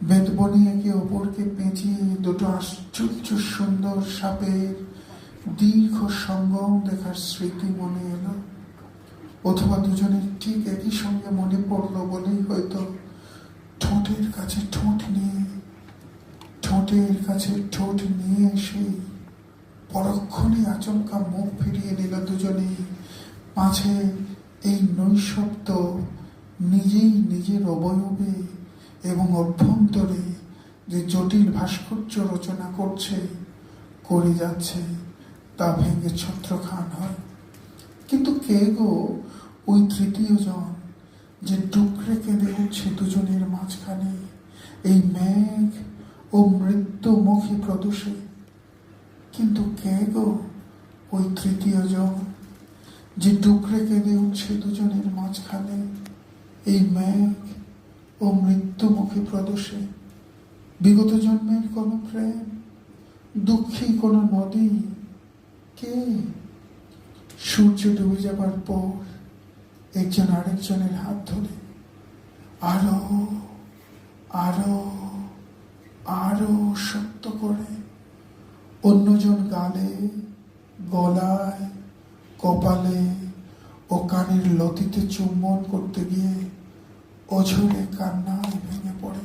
বেদবনে একে অপরকে পেঁচিয়ে দুটো আশ্চর্য সুন্দর সাপের দীর্ঘ সঙ্গম দেখার স্মৃতি মনে এলো, অথবা দুজনের ঠিক একই সঙ্গে মনে পড়লো বলেই হয়তো ঠোঁটের কাছে ঠোঁট নিয়ে এসে পরক্ষণে আচমকা মুখ ফিরিয়ে নিল দুজনেই। মাঝে এই নৈশব্দ নিজেই নিজের অবয়বে এবং অভ্যন্তরে যে জটিল ভাস্কর্য রচনা করে যাচ্ছে তা ভেঙে ছত্রখান হয়। কিন্তু কে গো ওই তৃতীয় জন যে ডুকরে কেঁদে উঠছে দুজনের মাঝখানে এই মেঘ ও মৃত্যুমুখী প্রদোষে? কিন্তু কে গো ওই তৃতীয় জন যে ডুকরে কেঁদে উঠছে দুজনের মাঝখানে এই মেঘ ও মৃত্যুমুখী প্রদোষে? বিগত জন্মের কোনো প্রেম, দুঃখী কোনো নদী? কে? সূর্য ডুবে যাবার পর একজন আরেকজনের হাত ধরে আরো আরো আরো শক্ত করে অন্যজন গালে, গলায়, কপালে ও কানের লতিতে চুম্বন করতে গিয়ে অঝরে কান্নায় ভেঙে পড়ে।